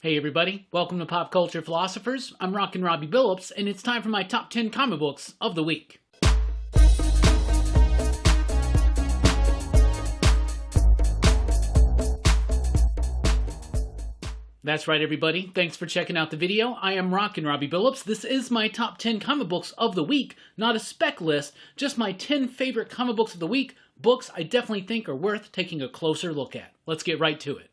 Hey everybody, welcome to Pop Culture Philosophers. I'm Rockin Robbie Billups, and it's time for my top 10 comic books of the week. That's right everybody, thanks for checking out the video. I am Rockin Robbie Billups. This is my top 10 comic books of the week, not a spec list, just my 10 favorite comic books of the week, books I definitely think are worth taking a closer look at. Let's get right to it.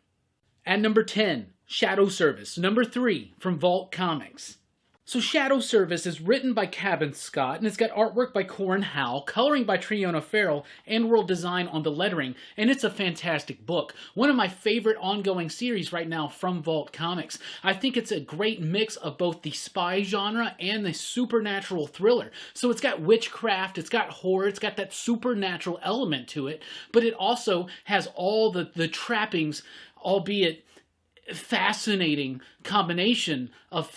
At number 10, Shadow Service, number 3 from Vault Comics. So Shadow Service is written by Cavan Scott, and it's got artwork by Corin Howell, coloring by Triona Farrell, and world design on the lettering, and it's a fantastic book. One of my favorite ongoing series right now from Vault Comics. I think it's a great mix of both the spy genre and the supernatural thriller. So it's got witchcraft, it's got horror, it's got that supernatural element to it, but it also has all the trappings, albeit fascinating combination of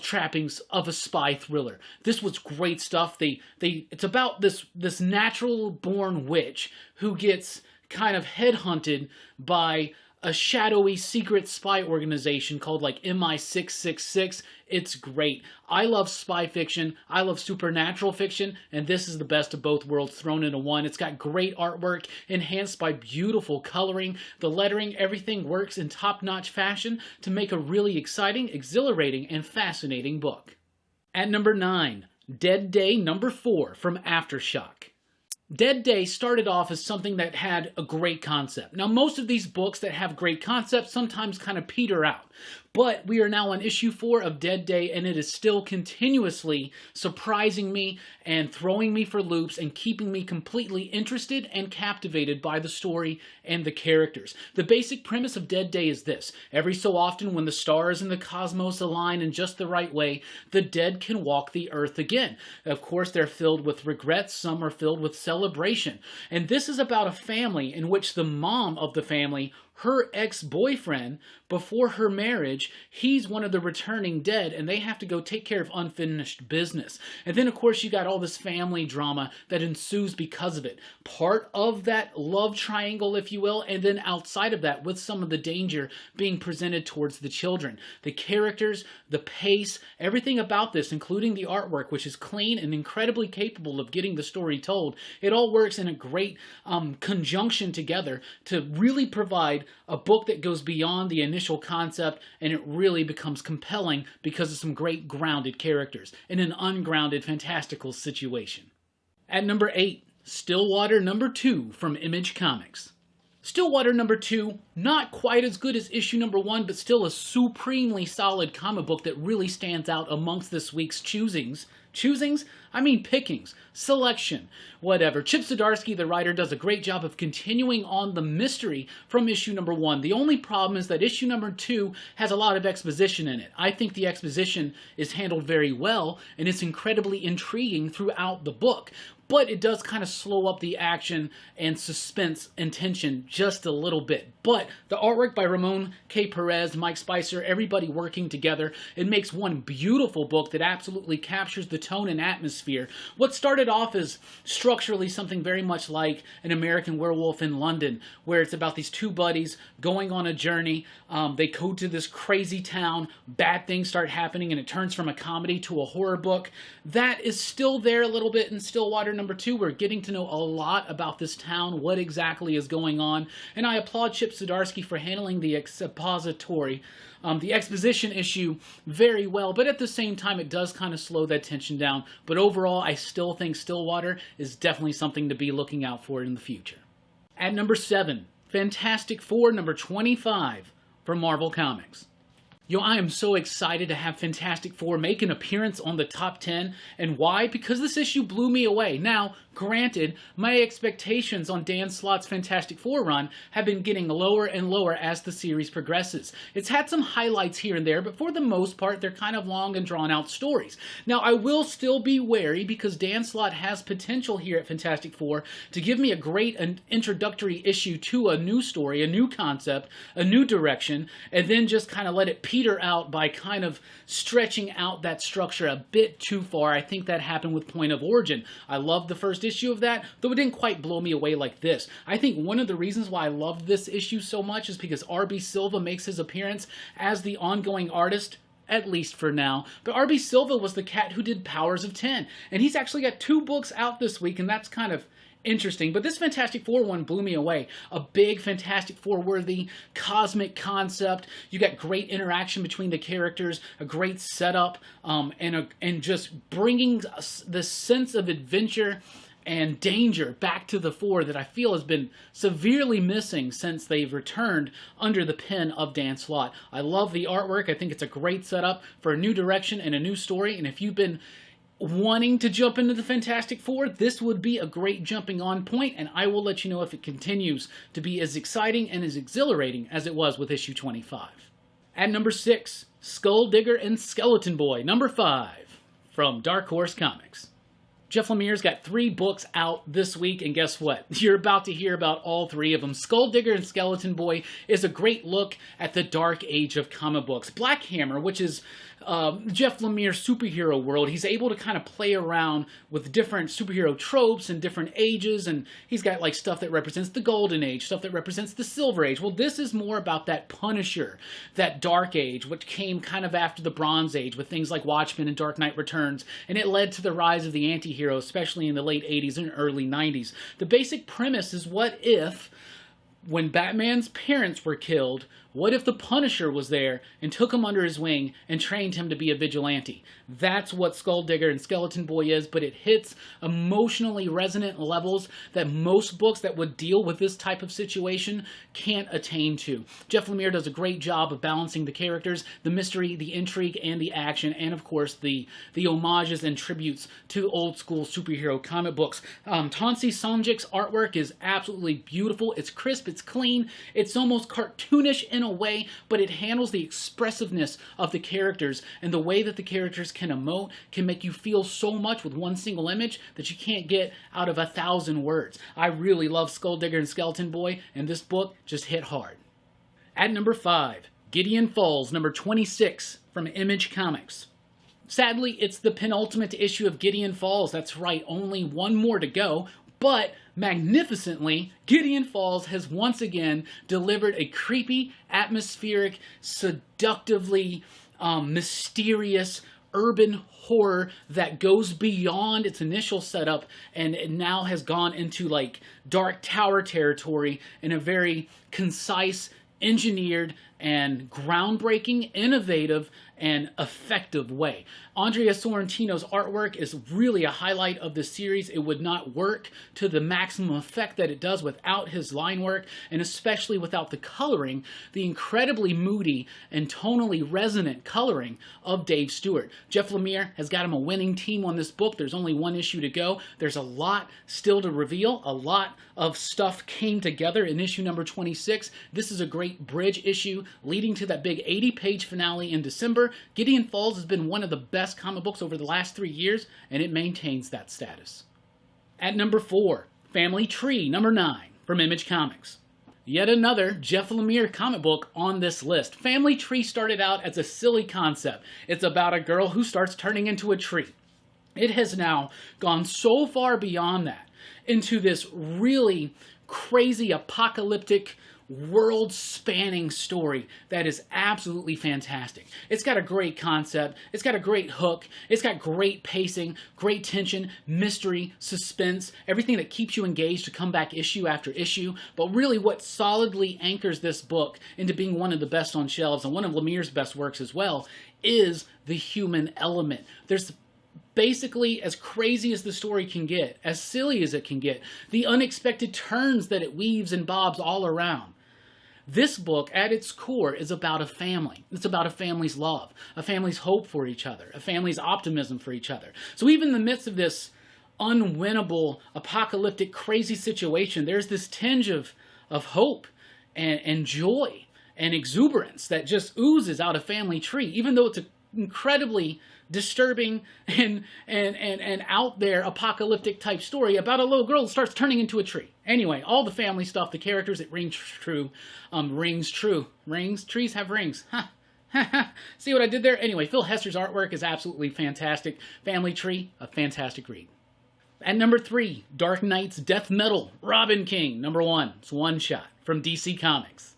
trappings of a spy thriller. This was great stuff. It's about this natural born witch who gets kind of headhunted by a shadowy secret spy organization called like MI666. It's great. I love spy fiction. I love supernatural fiction, and this is the best of both worlds thrown into one. It's got great artwork, enhanced by beautiful coloring. The lettering, everything works in top-notch fashion to make a really exciting, exhilarating, and fascinating book. At number 9, Dead Day number 4 from Aftershock. Dead Day started off as something that had a great concept. Now, most of these books that have great concepts sometimes kind of peter out. But we are now on issue 4 of Dead Day, and it is still continuously surprising me and throwing me for loops and keeping me completely interested and captivated by the story and the characters. The basic premise of Dead Day is this. Every so often, when the stars in the cosmos align in just the right way, the dead can walk the earth again. Of course, they're filled with regrets. Some are filled with celebration. And this is about a family in which the mom of the family, her ex-boyfriend, before her marriage, he's one of the returning dead, and they have to go take care of unfinished business. And then, of course, you got all this family drama that ensues because of it. Part of that love triangle, if you will, and then outside of that, with some of the danger being presented towards the children. The characters, the pace, everything about this, including the artwork, which is clean and incredibly capable of getting the story told, it all works in a great conjunction together to really provide a book that goes beyond the initial concept, and it really becomes compelling because of some great grounded characters in an ungrounded, fantastical situation. At number 8, Stillwater number 2 from Image Comics. Stillwater number 2, not quite as good as issue number 1, but still a supremely solid comic book that really stands out amongst this week's choosings. Choosings? I mean pickings, selection, whatever. Chip Zdarsky, the writer, does a great job of continuing on the mystery from issue number 1. The only problem is that issue number 2 has a lot of exposition in it. I think the exposition is handled very well, and it's incredibly intriguing throughout the book. But it does kind of slow up the action and suspense and tension just a little bit. But the artwork by Ramon K. Perez, Mike Spicer, everybody working together, it makes one beautiful book that absolutely captures the tone and atmosphere. What started off as structurally something very much like An American Werewolf in London, where it's about these two buddies going on a journey. They go to this crazy town, bad things start happening, and it turns from a comedy to a horror book. That is still there a little bit in Stillwater number 2. We're getting to know a lot about this town, what exactly is going on, and I applaud Chip Zdarsky for handling the expository, the exposition issue very well, but at the same time it does kind of slow that tension down. But overall, I still think Stillwater is definitely something to be looking out for in the future. At number 7, Fantastic Four number 25 from Marvel Comics. I am so excited to have Fantastic Four make an appearance on the top 10, and why? Because this issue blew me away. Now, granted, my expectations on Dan Slott's Fantastic Four run have been getting lower and lower as the series progresses. It's had some highlights here and there, but for the most part, they're kind of long and drawn-out stories. Now, I will still be wary because Dan Slott has potential here at Fantastic Four to give me a great introductory issue to a new story, a new concept, a new direction, and then just kind of let it peter peter out by kind of stretching out that structure a bit too far. I think that happened with Point of Origin. I loved the first issue of that, though it didn't quite blow me away like this. I think one of the reasons why I loved this issue so much is because R.B. Silva makes his appearance as the ongoing artist, at least for now. But R.B. Silva was the cat who did Powers of 10, and he's actually got 2 books out this week, and that's kind of interesting. But this Fantastic Four one blew me away. A big Fantastic Four-worthy cosmic concept. You got great interaction between the characters, a great setup, and just bringing the sense of adventure and danger back to the Four that I feel has been severely missing since they've returned under the pen of Dan Slott. I love the artwork. I think it's a great setup for a new direction and a new story, and if you've been wanting to jump into the Fantastic Four, this would be a great jumping on point, and I will let you know if it continues to be as exciting and as exhilarating as it was with issue 25. At number 6, Skull Digger and Skeleton Boy, number 5, from Dark Horse Comics. Jeff Lemire's got 3 books out this week, and guess what? You're about to hear about all 3 of them. Skull Digger and Skeleton Boy is a great look at the dark age of comic books. Black Hammer, which is Jeff Lemire's superhero world, he's able to kind of play around with different superhero tropes and different ages, and he's got like stuff that represents the Golden Age, stuff that represents the Silver Age. Well, this is more about that Punisher, that Dark Age, which came kind of after the Bronze Age with things like Watchmen and Dark Knight Returns, and it led to the rise of the anti-hero, especially in the late 80s and early 90s. The basic premise is, what if, when Batman's parents were killed, what if the Punisher was there and took him under his wing and trained him to be a vigilante? That's what Skull Digger and Skeleton Boy is, but it hits emotionally resonant levels that most books that would deal with this type of situation can't attain to. Jeff Lemire does a great job of balancing the characters, the mystery, the intrigue, and the action, and of course the homages and tributes to old school superhero comic books. Tansy Somjik's artwork is absolutely beautiful. It's crisp, it's clean, it's almost cartoonish in a way, but it handles the expressiveness of the characters, and the way that the characters can emote can make you feel so much with one single image that you can't get out of 1,000 words. I really love Skull Digger and Skeleton Boy, and this book just hit hard. At number 5, Gideon Falls, number 26, from Image Comics. Sadly, it's the penultimate issue of Gideon Falls. That's right, only one more to go. But magnificently, Gideon Falls has once again delivered a creepy, atmospheric, seductively mysterious urban horror that goes beyond its initial setup, and it now has gone into like Dark Tower territory in a very concise, engineered, and groundbreaking, innovative, and effective way. Andrea Sorrentino's artwork is really a highlight of the series. It would not work to the maximum effect that it does without his line work, and especially without the coloring, the incredibly moody and tonally resonant coloring of Dave Stewart. Jeff Lemire has got him a winning team on this book. There's only one issue to go. There's a lot still to reveal. A lot of stuff came together in issue number 26. This is a great bridge issue leading to that big 80-page finale in December. Gideon Falls has been one of the best comic books over the last 3 years, and it maintains that status. At number 4, Family Tree, number 9, from Image Comics. Yet another Jeff Lemire comic book on this list. Family Tree started out as a silly concept. It's about a girl who starts turning into a tree. It has now gone so far beyond that into this really crazy apocalyptic world-spanning story that is absolutely fantastic. It's got a great concept, it's got a great hook, it's got great pacing, great tension, mystery, suspense, everything that keeps you engaged to come back issue after issue. But really what solidly anchors this book into being one of the best on shelves, and one of Lemire's best works as well, is the human element. There's basically, as crazy as the story can get, as silly as it can get, the unexpected turns that it weaves and bobs all around. This book, at its core, is about a family. It's about a family's love, a family's hope for each other, a family's optimism for each other. So even in the midst of this unwinnable, apocalyptic, crazy situation, there's this tinge of hope and joy and exuberance that just oozes out of Family Tree, even though it's an incredibly disturbing and out there apocalyptic type story about a little girl that starts turning into a tree. Anyway, all the family stuff, the characters, it rings true. Rings true. Rings? Trees have rings. Huh. See what I did there? Anyway, Phil Hester's artwork is absolutely fantastic. Family Tree, a fantastic read. At number 3, Dark Knight's Death Metal, Robin King, number 1. It's one shot from DC Comics.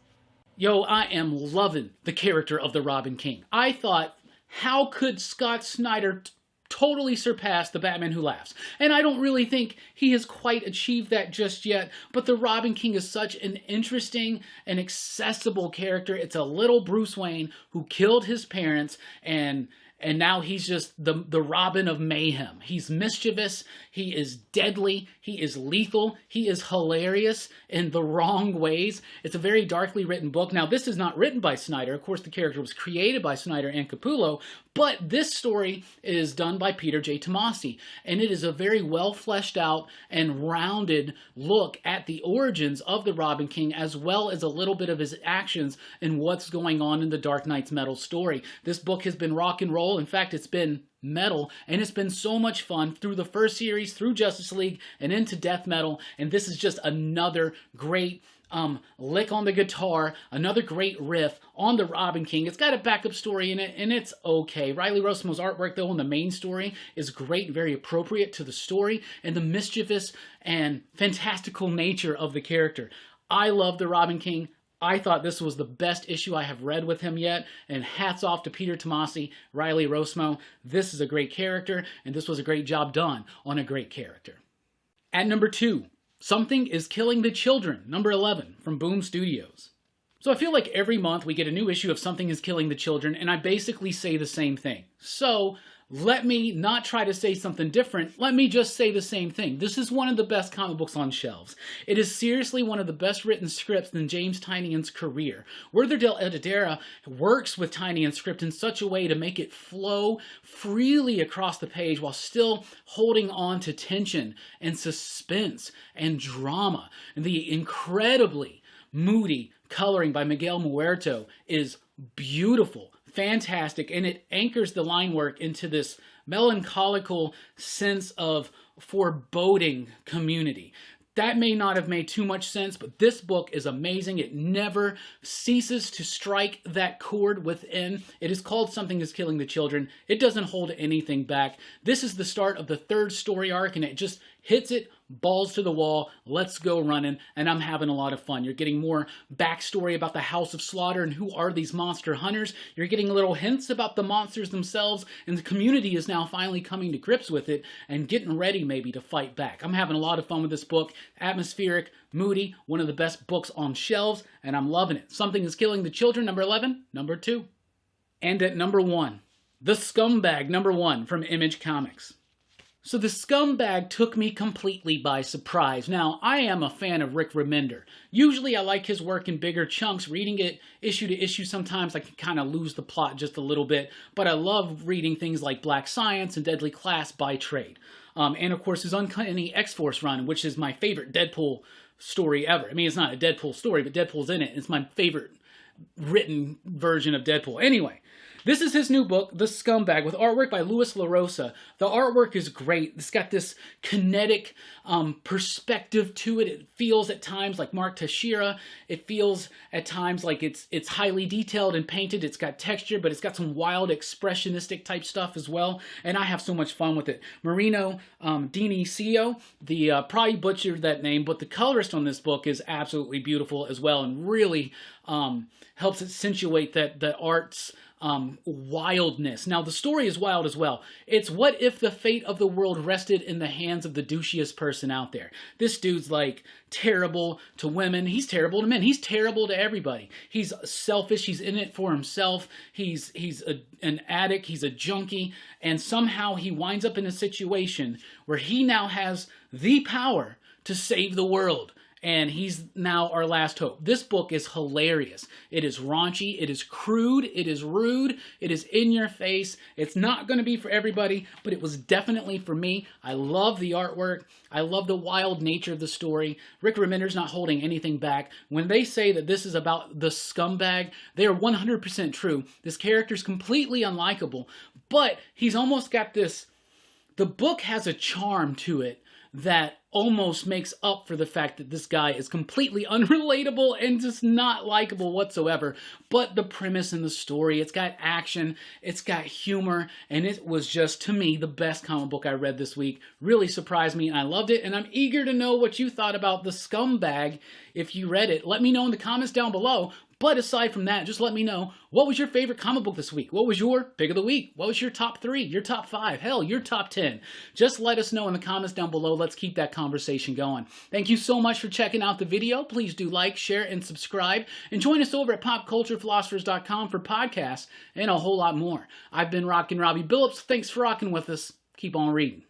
Yo, I am loving the character of the Robin King. I thought, how could Scott Snyder totally surpass the Batman Who Laughs? And I don't really think he has quite achieved that just yet, but the Robin King is such an interesting and accessible character. It's a little Bruce Wayne who killed his parents, and now he's just the Robin of mayhem. He's mischievous, he is deadly, he is lethal, he is hilarious in the wrong ways. It's a very darkly written book. Now, this is not written by Snyder. Of course, the character was created by Snyder and Capullo, but this story is done by Peter J. Tomasi, and it is a very well fleshed out and rounded look at the origins of the Robin King, as well as a little bit of his actions and what's going on in the Dark Knight's Metal story. This book has been rock and roll. In fact, it's been metal, and it's been so much fun through the first series, through Justice League, and into Death Metal, and this is just another great lick on the guitar, another great riff on the Robin King. It's got a backup story in it, and it's okay. Riley Rossmo's artwork, though, in the main story is great, very appropriate to the story, and the mischievous and fantastical nature of the character. I love the Robin King. I thought this was the best issue I have read with him yet, and hats off to Peter Tomasi, Riley Rossmo. This is a great character, and this was a great job done on a great character. At number 2, Something is Killing the Children, number 11, from Boom Studios. So I feel like every month we get a new issue of Something is Killing the Children, and I basically say the same thing. So let me not try to say something different. Let me just say the same thing. This is one of the best comic books on shelves. It is seriously one of the best written scripts in James Tynion's career. Werther del Edera works with Tynion's script in such a way to make it flow freely across the page while still holding on to tension and suspense and drama. And the incredibly moody coloring by Miguel Muerto is beautiful, fantastic, and it anchors the line work into this melancholical sense of foreboding community. That may not have made too much sense, but this book is amazing. It never ceases to strike that chord within. It is called Something is Killing the Children. It doesn't hold anything back. This is the start of the 3rd story arc, and it just hits it balls to the wall. Let's go running, and I'm having a lot of fun. You're getting more backstory about the House of Slaughter and who are these monster hunters. You're getting little hints about the monsters themselves, and the community is now finally coming to grips with it and getting ready maybe to fight back. I'm having a lot of fun with this book. Atmospheric, moody, one of the best books on shelves, and I'm loving it. Something is Killing the Children, number 11, number 2. And at number 1, The Scumbag, number 1, from Image Comics. So The Scumbag took me completely by surprise. Now, I am a fan of Rick Remender. Usually I like his work in bigger chunks. Reading it issue to issue, sometimes I can kind of lose the plot just a little bit. But I love reading things like Black Science and Deadly Class by trade. And of course his Uncanny X-Force run, which is my favorite Deadpool story ever. I mean, it's not a Deadpool story, but Deadpool's in it. It's my favorite written version of Deadpool. Anyway, this is his new book, The Scumbag, with artwork by Luis LaRosa. The artwork is great. It's got this kinetic perspective to it. It feels at times like Mark Teixeira. It feels at times like it's highly detailed and painted. It's got texture, but it's got some wild expressionistic type stuff as well. And I have so much fun with it. Marino Dinicio, probably butchered that name, but the colorist on this book is absolutely beautiful as well, and really helps accentuate the art's wildness. Now, the story is wild as well. It's what if the fate of the world rested in the hands of the douchiest person out there. This dude's like terrible to women. He's terrible to men. He's terrible to everybody. He's selfish. He's in it for himself. He's an addict. He's a junkie. And somehow he winds up in a situation where he now has the power to save the world. And he's now our last hope. This book is hilarious. It is raunchy. It is crude. It is rude. It is in your face. It's not going to be for everybody, but it was definitely for me. I love the artwork. I love the wild nature of the story. Rick Remender's not holding anything back. When they say that this is about the scumbag, they are 100% true. This character's completely unlikable, but he's almost got this... The book has a charm to it that almost makes up for the fact that this guy is completely unrelatable and just not likable whatsoever. But the premise and the story, it's got action, it's got humor, and it was just, to me, the best comic book I read this week. Really surprised me, and I loved it, and I'm eager to know what you thought about the Scumbag if you read it. Let me know in the comments down below. But aside from that, just let me know, what was your favorite comic book this week? What was your pick of the week? What was your top 3, your top 5, hell, your top 10? Just let us know in the comments down below. Let's keep that conversation going. Thank you so much for checking out the video. Please do like, share, and subscribe. And join us over at popculturephilosophers.com for podcasts and a whole lot more. I've been Rockin Robbie Billups. Thanks for rocking with us. Keep on reading.